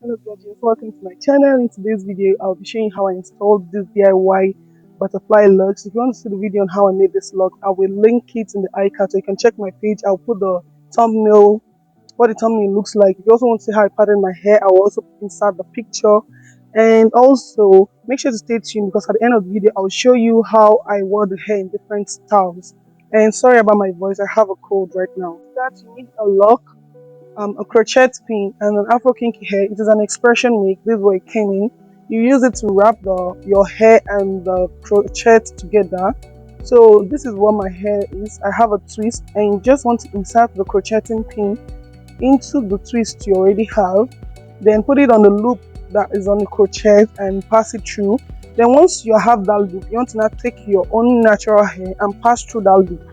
Hello guys, welcome to my channel. In today's video, I'll be showing how I installed this DIY butterfly logs. If you want to see the video on how I made this log, I will link it in the iCard so you can check my page. I'll put the thumbnail, what the thumbnail looks like. If you also want to see how I pattern my hair, I will also insert the picture. And also, make sure to stay tuned because at the end of the video, I'll show you how I wore the hair in different styles. And sorry about my voice, I have a cold right now. That you need a lock, a crochet pin, and an Afro kinky hair. It is an expression make. This is where it came in. You use it to wrap your hair and the crochet together. So this is what my hair is. I have a twist, and you just want to insert the crocheting pin into the twist you already have. Then put it on the loop that is on the crochet and pass it through. Then once you have that loop, you want to now take your own natural hair and pass through that loop.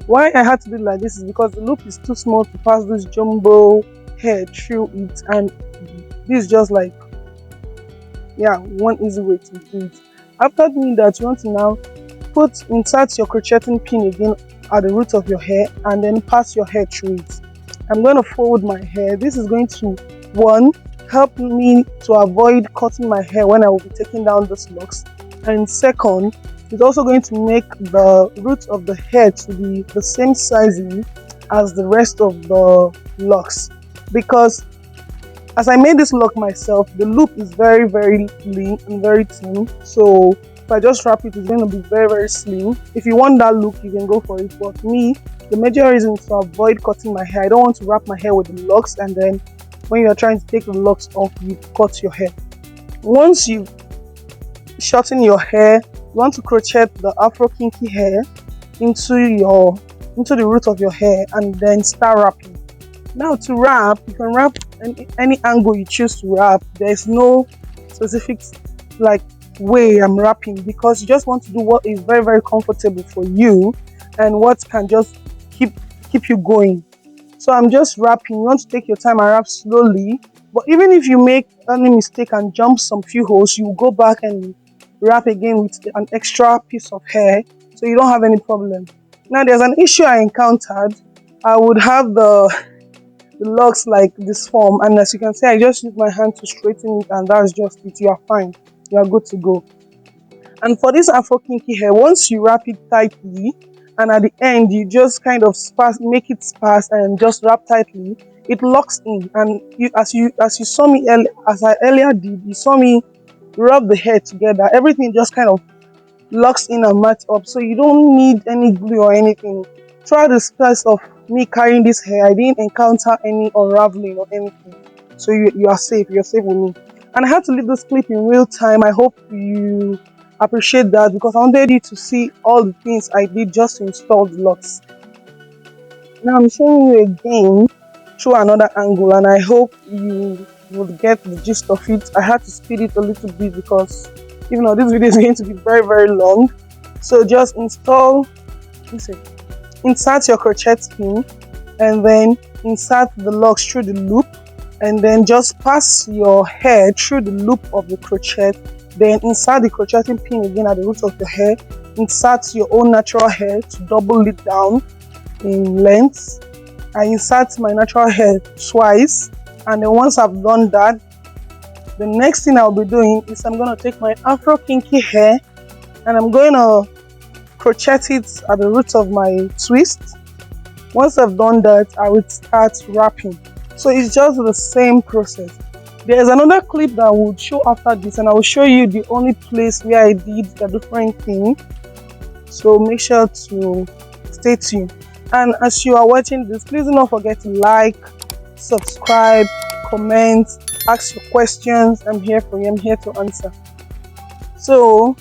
Why I had to do it like this is because the loop is too small to pass this jumbo hair through it, and this is just like, yeah, one easy way to do it. After doing that, you want to now insert your crocheting pin again at the root of your hair and then pass your hair through it. I'm going to fold my hair. This is going to, one, help me to avoid cutting my hair when I will be taking down these locks, and second, it's also going to make the root of the hair to be the same sizing as the rest of the locks, because as I made this lock myself, the loop is very lean and very thin, so if I just wrap it, it's going to be very slim. If you want that look, you can go for it, but me, the major reason is to avoid cutting my hair. I don't want to wrap my hair with the locks and then when you're trying to take the locks off, you cut your hair. Once you shorten your hair, you want to crochet the Afro kinky hair into the root of your hair and then start wrapping. Now to wrap, you can wrap any angle you choose to wrap. There's no specific like way I'm wrapping, because you just want to do what is very comfortable for you and what can just keep you going. So I'm just wrapping. You want to take your time and wrap slowly, but even if you make any mistake and jump some few holes, you go back and wrap again with an extra piece of hair so you don't have any problem. Now there's an issue I encountered. I would have the locks like this form, and as you can see, I just use my hand to straighten it, and that's just it. You are fine, you are good to go. And for this Afro kinky hair, once you wrap it tightly and at the end you just kind of make it sparse and just wrap tightly, it locks in. And as you saw me as I earlier did, you saw me rub the hair together, everything just kind of locks in and match up, so you don't need any glue or anything. Throughout the space of me carrying this hair, I didn't encounter any unraveling or anything, so you are safe. You're safe with me. And I had to leave this clip in real time. I hope you appreciate that, because I wanted you to see all the things I did just to install the locks. Now I'm showing you again through another angle, and I hope you would get the gist of it. I had to speed it a little bit because even though this video is going to be very long. So just insert your crochet pin and then insert the locks through the loop, and then just pass your hair through the loop of the crochet. Then insert the crocheting pin again at the root of your hair. Insert your own natural hair to double it down in length. I insert my natural hair twice, and then once I've done that, the next thing I'll be doing is I'm going to take my Afro kinky hair and I'm going to crochet it at the root of my twist. Once I've done that, I will start wrapping. So it's just the same process. There's another clip that I will show after this, and I will show you the only place where I did the different thing. So make sure to stay tuned. And as you are watching this, please do not forget to like, subscribe, comment, ask your questions. I'm here for you. I'm here to answer. So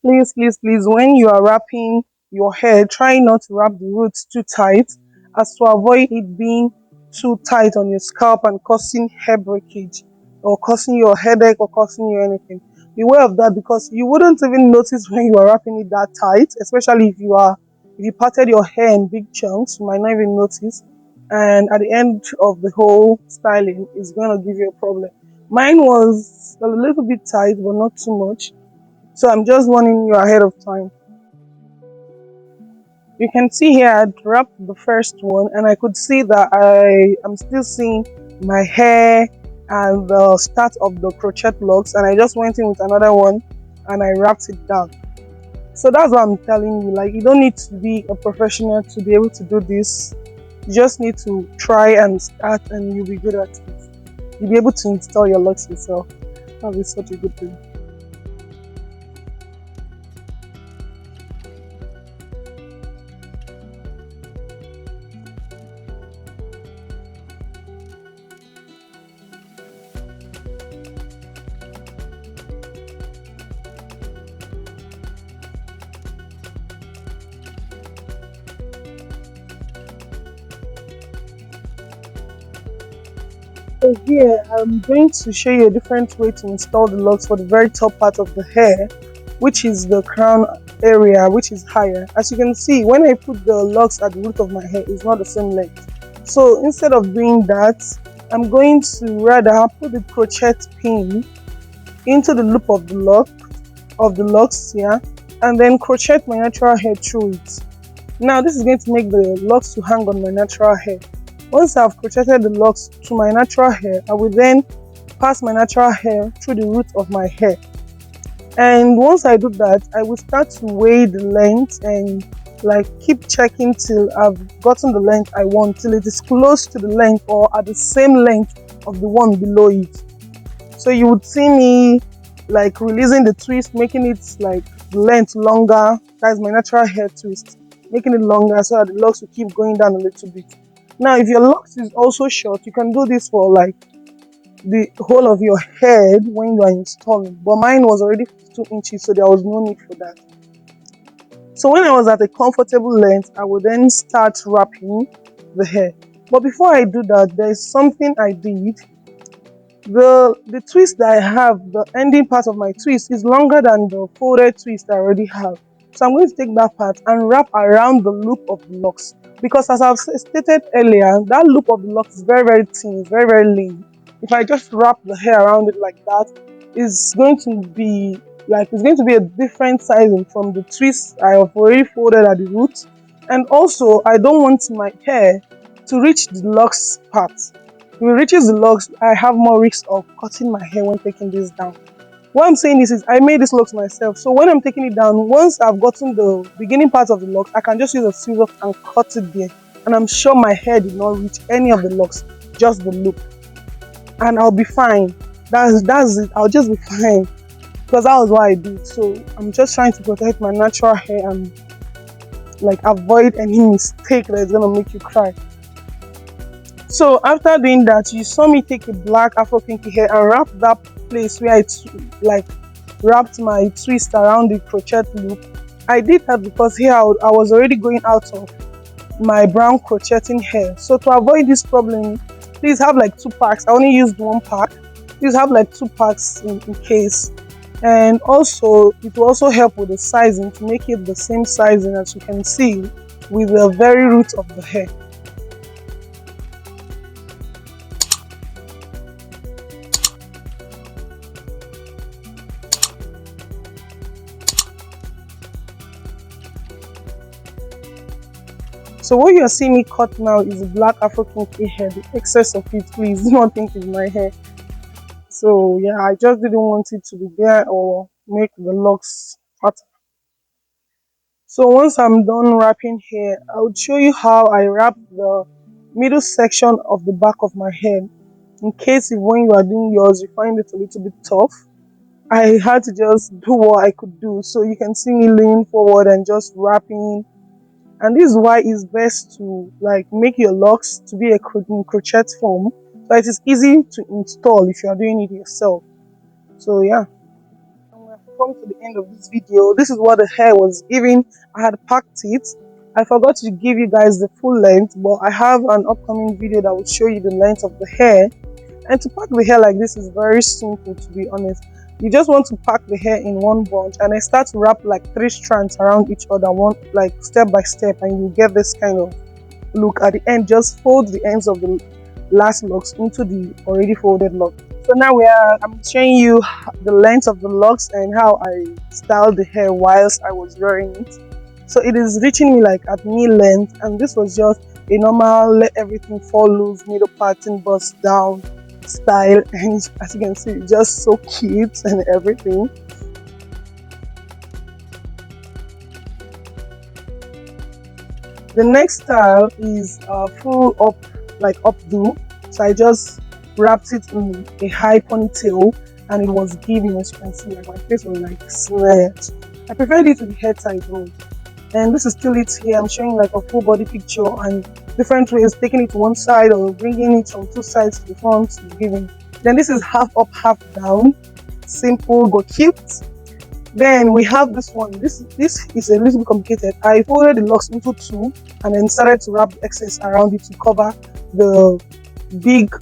please, when you are wrapping your hair, try not to wrap the roots too tight, as to avoid it being too tight on your scalp and causing hair breakage or causing your headache or causing you anything. Beware of that, because you wouldn't even notice when you are wrapping it that tight, especially if you parted your hair in big chunks, you might not even notice, and at the end of the whole styling, it's going to give you a problem. Mine was a little bit tight, but not too much, so I'm just warning you ahead of time. You can see here I wrapped the first one, and I could see that I am still seeing my hair and the start of the crochet locks, and I just went in with another one and I wrapped it down. So that's what I'm telling you. Like, you don't need to be a professional to be able to do this. You just need to try and start, and you'll be good at it. You'll be able to install your locks yourself. That is such a good thing. So here I'm going to show you a different way to install the locks for the very top part of the hair, which is the crown area, which is higher. As you can see, when I put the locks at the root of my hair, it's not the same length. So instead of doing that, I'm going to rather put the crochet pin into the loop of the locks here, and then crochet my natural hair through it. Now this is going to make the locks to hang on my natural hair. Once I've crocheted the locks to my natural hair, I will then pass my natural hair through the root of my hair. And once I do that, I will start to weigh the length and like keep checking till I've gotten the length I want, till it is close to the length or at the same length of the one below it. So you would see me like releasing the twist, making it like the length longer. That's my natural hair twist, making it longer so that the locks will keep going down a little bit. Now, if your locks is also short, you can do this for like the whole of your head when you are installing. But mine was already 2 inches, so there was no need for that. So when I was at a comfortable length, I would then start wrapping the hair. But before I do that, there is something I did. The twist that I have, the ending part of my twist is longer than the folded twist I already have. So I'm going to take that part and wrap around the loop of the locks. Because as I've stated earlier, that loop of the locks is very thin, very lean. If I just wrap the hair around it like that, it's going to be a different sizing from the twist I have already folded at the root. And also, I don't want my hair to reach the locks part. If it reaches the locks, I have more risk of cutting my hair when taking this down. What I'm saying is I made this locks myself. So when I'm taking it down, once I've gotten the beginning part of the locks, I can just use a scissors and cut it there. And I'm sure my hair did not reach any of the locks, just the loop. And I'll be fine. That's it. I'll just be fine. Because that was what I did. So I'm just trying to protect my natural hair and like avoid any mistake that's gonna make you cry. So after doing that, you saw me take a black Afro kinky hair and wrap that place where I like wrapped my twist around the crochet loop. I did that because here I was already going out of my brown crocheting hair. So to avoid this problem, please have like 2 packs. I only used 1 pack. Please have like 2 packs in case. And also it will also help with the sizing to make it the same sizing as you can see with the very root of the hair. So what you are seeing me cut now is a black Afro kinky hair. The excess of it, please do not think it's my hair. So yeah, I just didn't want it to be there or make the locks fatter. So once I'm done wrapping here, I would show you how I wrap the middle section of the back of my head. In case if when you are doing yours you find it a little bit tough, I had to just do what I could do. So you can see me leaning forward and just wrapping. And this is why it's best to like make your locks to be in crochet form, so it is easy to install if you are doing it yourself. So yeah, and we have come to the end of this video. This is what the hair was giving. I had packed it. I forgot to give you guys the full length, but I have an upcoming video that will show you the length of the hair. And to pack the hair like this is very simple, to be honest. You just want to pack the hair in one bunch, and I start to wrap like 3 strands around each other, one like step by step, and you get this kind of look. At the end, just fold the ends of the last locks into the already folded lock. So now I'm showing you the length of the locks and how I styled the hair whilst I was wearing it. So it is reaching me like at knee length, and this was just a normal let everything fall loose, middle pattern bust down style, and as you can see, it's just so cute and everything. The next style is full up, like updo. So I just wrapped it in a high ponytail, and it was giving, as you can see, like my face was like snatched. I preferred it with the hair tie though. And this is still it here. I'm showing like a full body picture and different ways, taking it to one side or bringing it from two sides to the front to giving. Then this is half up, half down. Simple but cute. Then we have this one. This is a little bit complicated. I folded the locks into two and then started to wrap the excess around it to cover the big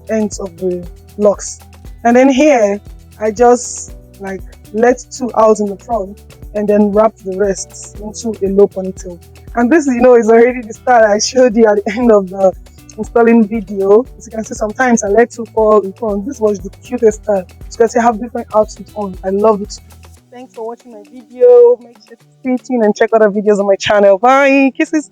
ends of the locks. And then here I just like let two out in the front and then wrap the rest into a low ponytail. And this, is already the style I showed you at the end of the installing video. As you can see, sometimes I let two fall in front. This was the cutest style. As you can see, I have different outfits on. I love it. Thanks for watching my video. Make sure to stay tuned and check other videos on my channel. Bye. Kisses.